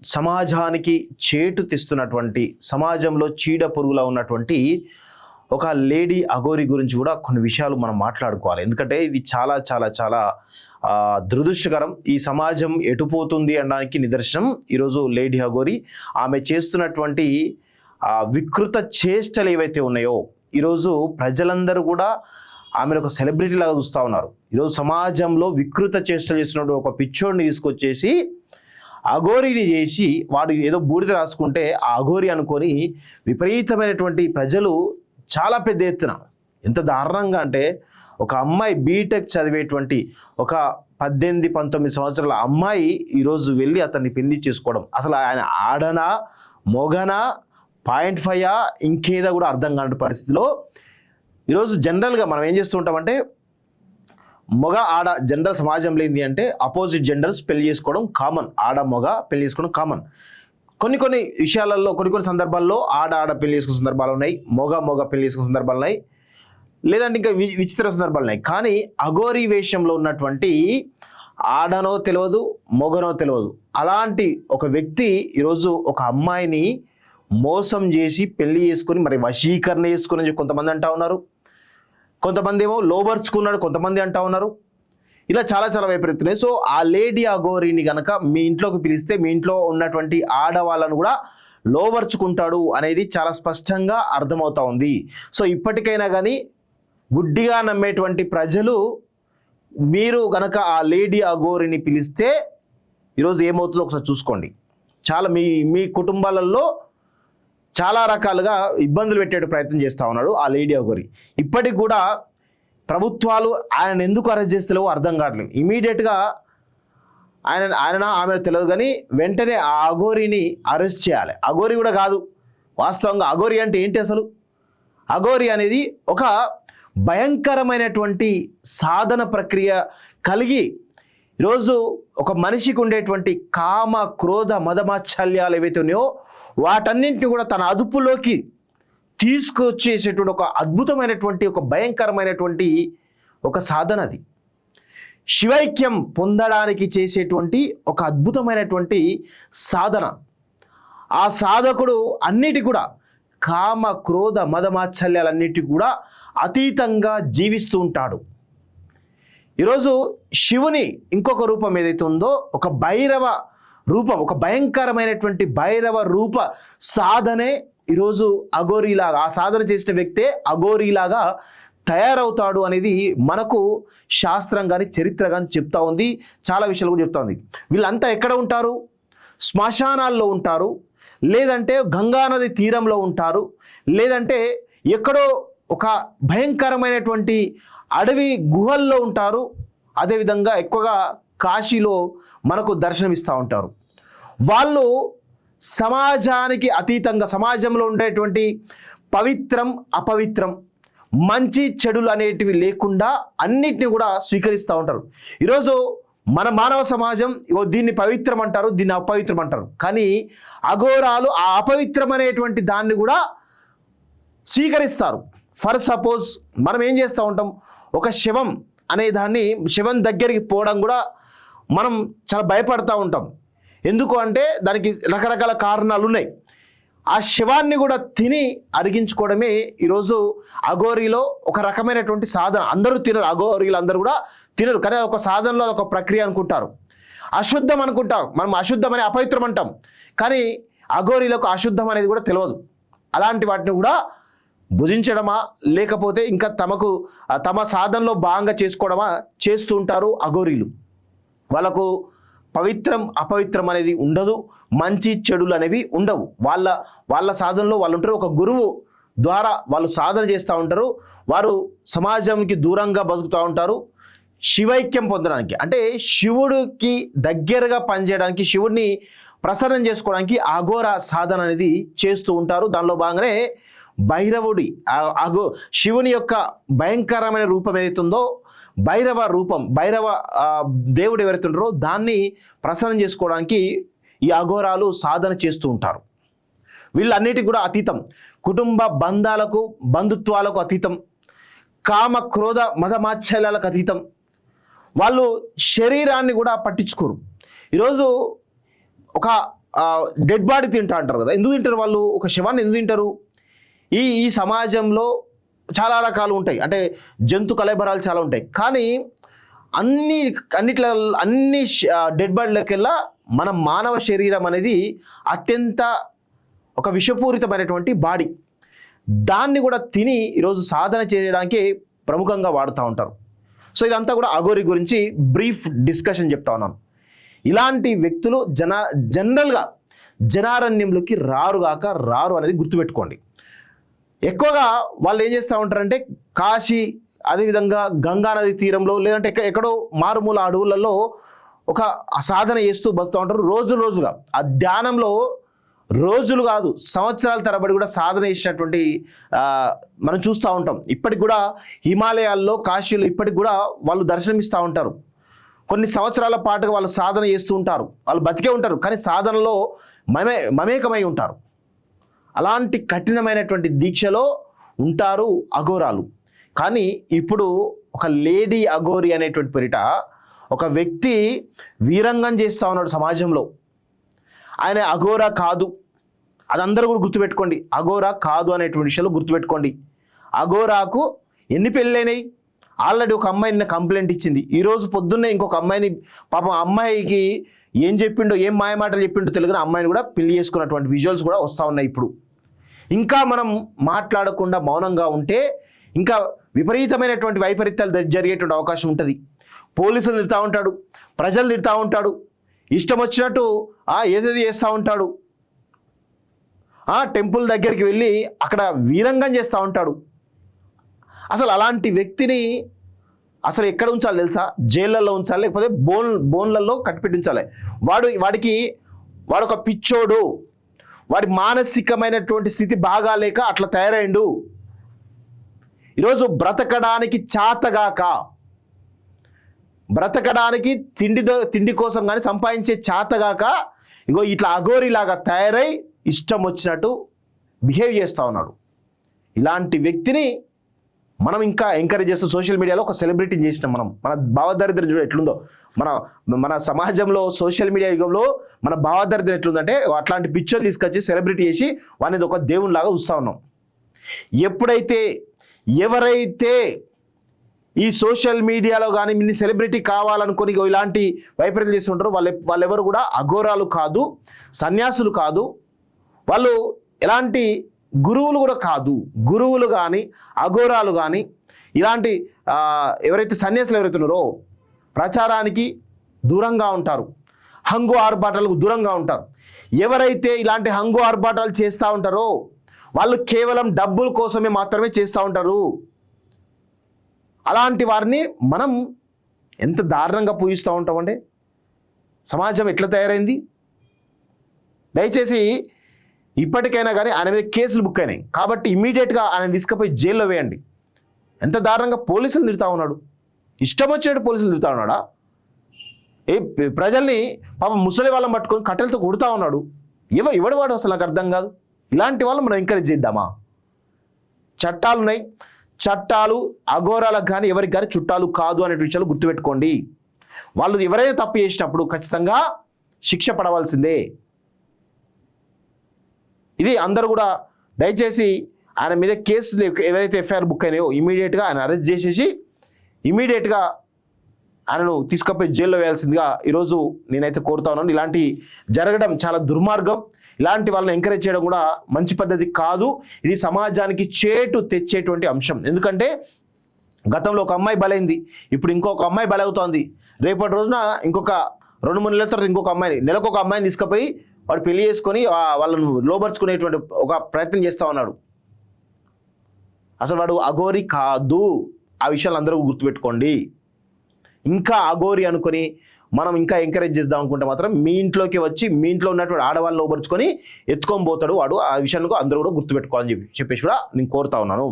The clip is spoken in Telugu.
సమాజానికి చేటు తెస్తున్నటువంటి, సమాజంలో చీడ పురుగులా ఉన్నటువంటి ఒక లేడీ అఘోరి గురించి కూడా కొన్ని విషయాలు మనం మాట్లాడుకోవాలి. ఎందుకంటే ఇది చాలా చాలా చాలా దురదృష్టకరం. ఈ సమాజం ఎటుపోతుంది అనడానికి నిదర్శనం ఈరోజు లేడీ అఘోరి. ఆమె చేస్తున్నటువంటి వికృత చేష్టలు ఏవైతే ఉన్నాయో ఈరోజు ప్రజలందరూ కూడా ఆమెను ఒక సెలబ్రిటీ లాగా చూస్తూ ఉన్నారు. ఈరోజు సమాజంలో వికృత చేష్టలు చేస్తున్నట్టు ఒక పిచ్చోడిని తీసుకొచ్చేసి అఘోరిని చేసి వాడు ఏదో బూడిద రాసుకుంటే ఆ అఘోరి అనుకొని విపరీతమైనటువంటి ప్రజలు చాలా పెద్ద ఎత్తున, ఎంత దారుణంగా అంటే ఒక అమ్మాయి బీటెక్ చదివేటువంటి ఒక 18-19 సంవత్సరాల అమ్మాయి ఈరోజు వెళ్ళి అతన్ని పెళ్లి చేసుకోవడం, అసలు ఆయన ఆడనా మొగనా 0.5 ఇంకేదో కూడా అర్థం కాని పరిస్థితిలో ఈరోజు జనరల్గా మనం ఏం చేస్తూ ఉంటామంటే మొగ ఆడ జనరల్ సమాజంలో ఏంటి అంటే అపోజిట్ జెండర్స్ పెళ్లి చేసుకోవడం కామన్, ఆడ మొగ పెళ్లి చేసుకోవడం కామన్. కొన్ని విషయాలలో కొన్ని సందర్భాల్లో ఆడ పెళ్లి చేసుకునే సందర్భాలు ఉన్నాయి, మొగ పెళ్లి చేసుకునే సందర్భాలు ఉన్నాయి, లేదంటే ఇంకా విచిత్ర సందర్భాలు ఉన్నాయి. కానీ అఘోరి వేషంలో ఉన్నటువంటి ఆడనో తెలియదు మొగనో తెలియదు అలాంటి ఒక వ్యక్తి ఈరోజు ఒక అమ్మాయిని మోసం చేసి పెళ్లి చేసుకుని మరి వశీకరణ చేసుకుని కొంతమంది అంటా ఉన్నారు, కొంతమంది ఏమో లోబర్చుకున్నాడు కొంతమంది అంటా ఉన్నారు. ఇలా చాలా చాలా వైపరీత్తున్నాయి. సో ఆ లేడీ అఘోరిని కనుక మీ ఇంట్లోకి పిలిస్తే మీ ఇంట్లో ఉన్నటువంటి ఆడవాళ్ళను కూడా లోబర్చుకుంటాడు అనేది చాలా స్పష్టంగా అర్థమవుతా ఉంది. సో ఇప్పటికైనా కానీ గుడ్డిగా నమ్మేటువంటి ప్రజలు మీరు కనుక ఆ లేడీ అఘోరిని పిలిస్తే ఈరోజు ఏమవుతుందో ఒకసారి చూసుకోండి. చాలా మీ కుటుంబాలలో చాలా రకాలుగా ఇబ్బందులు పెట్టే ప్రయత్నం చేస్తూ ఉన్నాడు ఆ లేడీ అఘోరి. ఇప్పటికి కూడా ప్రభుత్వాలు ఆయన ఎందుకు అరెస్ట్ చేస్తలేవో అర్థం కావట్లేదు. ఇమీడియట్గా ఆమె తెలియదు కానీ వెంటనే ఆ అఘోరిని అరెస్ట్ చేయాలి. అఘోరి కూడా కాదు, వాస్తవంగా అఘోరి అంటే ఏంటి అసలు? అఘోరి అనేది ఒక భయంకరమైనటువంటి సాధన ప్రక్రియ కలిగి ఈరోజు ఒక మనిషికి ఉండేటువంటి కామ క్రోధ మదమాత్సల్యాలు ఏవైతే ఉన్నాయో వాటన్నింటినీ కూడా తన అదుపులోకి తీసుకొచ్చేసేటువంటి ఒక అద్భుతమైనటువంటి ఒక భయంకరమైనటువంటి ఒక సాధన. అది శివైక్యం పొందడానికి చేసేటువంటి ఒక అద్భుతమైనటువంటి సాధన. ఆ సాధకుడు అన్నిటి కూడా కామ క్రోధ మదమాత్సల్యాలన్నిటి కూడా అతీతంగా జీవిస్తూ ఉంటాడు. ఈరోజు శివుని ఇంకొక రూపం ఏదైతే ఉందో ఒక భైరవ రూపం, ఒక భయంకరమైనటువంటి భైరవ రూప సాధనే ఈరోజు అఘోరీలాగా, ఆ సాధన చేసిన వ్యక్తే అఘోరీలాగా తయారవుతాడు అనేది మనకు శాస్త్రం కానీ చరిత్ర కానీ చెప్తా ఉంది. చాలా విషయాలు కూడా చెప్తా ఉంది. వీళ్ళంతా ఎక్కడ ఉంటారు? శ్మశానాల్లో ఉంటారు, లేదంటే గంగానది తీరంలో ఉంటారు, లేదంటే ఎక్కడో ఒక భయంకరమైనటువంటి అడవి గుహల్లో ఉంటారు. అదేవిధంగా ఎక్కువగా కాశీలో మనకు దర్శనమిస్తూ ఉంటారు. వాళ్ళు సమాజానికి అతీతంగా సమాజంలో ఉండేటువంటి పవిత్రం అపవిత్రం మంచి చెడులు అనేటివి లేకుండా అన్నిటిని కూడా స్వీకరిస్తూ ఉంటారు. ఈరోజు మన మానవ సమాజం దీన్ని పవిత్రం అంటారు, దీన్ని అపవిత్రం అంటారు. కానీ అఘోరాలు ఆ అపవిత్రం అనేటువంటి దాన్ని కూడా స్వీకరిస్తారు. ఫర్ సపోజ్ మనం ఏం చేస్తూ ఉంటాం, ఒక శవం అనే దాన్ని శవం దగ్గరికి పోవడం కూడా మనం చాలా భయపడతా ఉంటాం. ఎందుకు అంటే దానికి రకరకాల కారణాలు ఉన్నాయి. ఆ శవాన్ని కూడా తిని అరిగించుకోవడమే ఈరోజు అఘోరీలో ఒక రకమైనటువంటి సాధన. అందరూ తినరు, అఘోరీలు అందరూ కూడా తినరు, కానీ ఒక సాధనలో ఒక ప్రక్రియ అనుకుంటారు. అశుద్ధం అనుకుంటాం మనం, అశుద్ధం అనే అపవిత్రం అంటాం. కానీ అఘోరీలకు అశుద్ధం అనేది కూడా తెలియదు. అలాంటి వాటిని కూడా భుజించడమా లేకపోతే ఇంకా తమ సాధనలో భాగంగా చేసుకోవడమా చేస్తూ ఉంటారు అఘోరీలు. వాళ్ళకు పవిత్రం అపవిత్రం అనేది ఉండదు, మంచి చెడులు అనేవి ఉండవు. వాళ్ళ సాధనలో వాళ్ళు ఉంటారు. ఒక గురువు ద్వారా వాళ్ళు సాధన చేస్తూ ఉంటారు. వారు సమాజంకి దూరంగా బతుకుతూ ఉంటారు. శివైక్యం పొందడానికి అంటే శివుడికి దగ్గరగా పనిచేయడానికి, శివుడిని ప్రసన్నం చేసుకోవడానికి అఘోర సాధన అనేది చేస్తూ ఉంటారు. దానిలో భాగంగానే భైరవుడి శివుని యొక్క భయంకరమైన రూపం ఏదైతుందో భైరవ రూపం, భైరవ దేవుడు ఎవరైతే ఉంటారో దాన్ని ప్రసన్నం చేసుకోవడానికి ఈ అఘోరాలు సాధన చేస్తూ ఉంటారు. వీళ్ళన్నిటికీ కూడా అతీతం, కుటుంబ బంధాలకు బంధుత్వాలకు అతీతం, కామ క్రోధ మదమాత్సల్యాలకు అతీతం. వాళ్ళు శరీరాన్ని కూడా పట్టించుకోరు. ఈరోజు ఒక డెడ్ బాడీ తింటా అంటారు కదా. ఎందుకు తింటారు వాళ్ళు? ఒక శవాన్ని ఎందుకు తింటారు? ఈ ఈ సమాజంలో చాలా రకాలు ఉంటాయి, అంటే జంతు కళేబరాలు చాలా ఉంటాయి. కానీ అన్ని డెడ్ బాడీలకెల్లా మన మానవ శరీరం అనేది అత్యంత ఒక విషపూరితమైనటువంటి బాడీ. దాన్ని కూడా తిని ఈరోజు సాధన చేయడానికి ప్రముఖంగా వాడుతూ ఉంటారు. సో ఇదంతా కూడా అఘోరి గురించి బ్రీఫ్ డిస్కషన్ చెప్తా ఉన్నాను. ఇలాంటి వ్యక్తులు జనరల్గా జనారణ్యంలోకి రారు అనేది గుర్తుపెట్టుకోండి. ఎక్కువగా వాళ్ళు ఏం చేస్తూ ఉంటారంటే కాశీ, అదేవిధంగా గంగా నది తీరంలో, లేదంటే ఎక్కడో మారుమూల అడవులలో ఒక సాధన చేస్తూ బతుకుతూ ఉంటారు రోజుగా. ఆ ధ్యానంలో రోజులు కాదు, సంవత్సరాల తరబడి కూడా సాధన చేసినటువంటి మనం చూస్తూ ఉంటాం. ఇప్పటికి కూడా హిమాలయాల్లో, కాశీలో ఇప్పటికి కూడా వాళ్ళు దర్శనమిస్తూ ఉంటారు. కొన్ని సంవత్సరాల పాటుగా వాళ్ళు సాధన చేస్తూ ఉంటారు, వాళ్ళు బతికే ఉంటారు, కానీ సాధనలో మమేకమై ఉంటారు. అలాంటి కఠినమైనటువంటి దీక్షలో ఉంటారు అఘోరాలు. కానీ ఇప్పుడు ఒక లేడీ అఘోరి అనేటువంటి పేరిట ఒక వ్యక్తి వీరంగం చేస్తూ ఉన్నాడు సమాజంలో. ఆయన అఘోరా కాదు, అదందరూ కూడా గుర్తుపెట్టుకోండి. అఘోరా కాదు అనేటువంటి విషయాలు గుర్తుపెట్టుకోండి. అఘోరాకు ఎన్ని పెళ్ళైనాయి? ఆల్రెడీ ఒక అమ్మాయి నిన్న కంప్లైంట్ ఇచ్చింది. ఈరోజు పొద్దున్నే ఇంకొక అమ్మాయిని, పాపం అమ్మాయికి ఏం చెప్పిండో, ఏం మాయమాటలు చెప్పిండో తెలియని అమ్మాయిని కూడా పెళ్లి చేసుకున్నటువంటి విజువల్స్ కూడా వస్తూ ఉన్నాయి. ఇప్పుడు ఇంకా మనం మాట్లాడకుండా మౌనంగా ఉంటే ఇంకా విపరీతమైనటువంటి వైపరీత్యాలు జరిగేటువంటి అవకాశం ఉంటుంది. పోలీసులు తిడతా ఉంటాడు, ప్రజలు తిడతా ఉంటాడు, ఇష్టం వచ్చినట్టు ఏదేది చేస్తూ ఉంటాడు. టెంపుల్ దగ్గరికి వెళ్ళి అక్కడ వీరంగం చేస్తూ ఉంటాడు. అసలు అలాంటి వ్యక్తిని అసలు ఎక్కడ ఉంచాలి తెలుసా? జైళ్ళల్లో ఉంచాలి, లేకపోతే బోన్లలో కట్టిపెట్టి ఉంచాలి. వాడు ఒక పిచ్చోడు, వాడి మానసికమైనటువంటి స్థితి బాగాలేక అట్లా తయారైండు. ఈరోజు బ్రతకడానికి చాతగాక, బ్రతకడానికి తిండి కోసం కానీ సంపాదించే చాతగాక ఇగో ఇట్లా అఘోరిలాగా తయారై ఇష్టం వచ్చినట్టు బిహేవ్ చేస్తూ ఉన్నాడు. ఇలాంటి వ్యక్తిని మనం ఇంకా ఎంకరేజ్ చేస్తూ సోషల్ మీడియాలో ఒక సెలబ్రిటీని చేసినాం మనం. మన భావదారిద్ర్యం చూడ ఎట్లుందో, మన సమాజంలో సోషల్ మీడియా యుగంలో మన భావదారిద్ర్యం ఎట్లుందంటే అట్లాంటి పిక్చర్ తీసుకొచ్చి సెలబ్రిటీ చేసి వాడిని ఒక దేవునిలాగా చూస్తూ ఉన్నాం. ఎవరైతే ఈ సోషల్ మీడియాలో కానీ మీ సెలబ్రిటీ కావాలనుకొని ఇలాంటి వైపరీత్యం చేస్తుంటారో వాళ్ళెవరు కూడా అఘోరాలు కాదు, సన్యాసులు కాదు, వాళ్ళు ఎలాంటి గురువులు కూడా కాదు. గురువులు కానీ అఘోరాలు కానీ ఇలాంటి ఎవరైతే సన్యాసులు ఎవరైతే ఉన్నారో ప్రచారానికి దూరంగా ఉంటారు, హంగు ఆర్భాటాలకు దూరంగా ఉంటారు. ఎవరైతే ఇలాంటి హంగు ఆర్భాటాలు చేస్తూ ఉంటారో వాళ్ళు కేవలం డబ్బుల కోసమే మాత్రమే చేస్తూ ఉంటారు. అలాంటి వారిని మనం ఎంత దారుణంగా పూజిస్తూ ఉంటామంటే సమాజం ఎట్లా తయారైంది. దయచేసి ఇప్పటికైనా కానీ ఆయన మీద కేసులు బుక్ అయినాయి కాబట్టి ఇమీడియట్గా ఆయన తీసుకుపోయి జైల్లో వేయండి. ఎంత దారుణంగా పోలీసులు తిడతా ఉన్నాడు, ఇష్టం వచ్చినట్టు పోలీసులు తిడతా ఉన్నాడా? ప్రజల్ని పాపం ముసలి వాళ్ళని పట్టుకొని కట్టెలతో కొడుతూ ఉన్నాడు. ఎవడు వాడు అసలు నాకు అర్థం కాదు. ఇలాంటి వాళ్ళు మనం ఎంకరేజ్ చేద్దామా? చట్టాలు ఉన్నాయి, చట్టాలు అఘోరాలకు కానీ ఎవరికి కానీ చుట్టాలు కాదు అనే విషయాలు గుర్తుపెట్టుకోండి. వాళ్ళు ఎవరైనా తప్పు చేసినప్పుడు ఖచ్చితంగా శిక్ష పడవలసిందే. ఇది అందరూ కూడా దయచేసి ఆయన మీద కేసులు ఏవైతే ఎఫ్ఐఆర్ బుక్ అయినాయో ఇమీడియట్గా ఆయన అరెస్ట్ చేసేసి ఇమీడియట్గా ఆయనను తీసుకుపోయి జైల్లో వేయాల్సిందిగా ఈరోజు నేనైతే కోరుతా ఉన్నాను. ఇలాంటి జరగడం చాలా దుర్మార్గం. ఇలాంటి వాళ్ళని ఎంకరేజ్ చేయడం కూడా మంచి పద్ధతి కాదు. ఇది సమాజానికి చేటు తెచ్చేటువంటి అంశం. ఎందుకంటే గతంలో ఒక అమ్మాయి బలైంది, ఇప్పుడు ఇంకొక అమ్మాయి బలవుతోంది. రేపటి రోజున ఇంకొక 2-3 నెలల తర్వాత ఇంకొక అమ్మాయిని, నెలకు ఒక అమ్మాయిని తీసుకుపోయి వాడు పెళ్లి చేసుకొని వాళ్ళను లోబర్చుకునేటువంటి ఒక ప్రయత్నం చేస్తూ ఉన్నాడు. అసలు వాడు అఘోరి కాదు. ఆ విషయాలు అందరూ గుర్తుపెట్టుకోండి. ఇంకా అఘోరి అనుకొని మనం ఇంకా ఎంకరేజ్ చేద్దాం అనుకుంటే మాత్రం మీ ఇంట్లోకి వచ్చి మీ ఇంట్లో ఉన్నటువంటి ఆడవాళ్ళని లోబర్చుకొని ఎత్తుకొని పోతాడు వాడు. ఆ విషయాన్ని అందరూ కూడా గుర్తుపెట్టుకోవాలని చెప్పేసి కూడా నేను కోరుతా ఉన్నాను.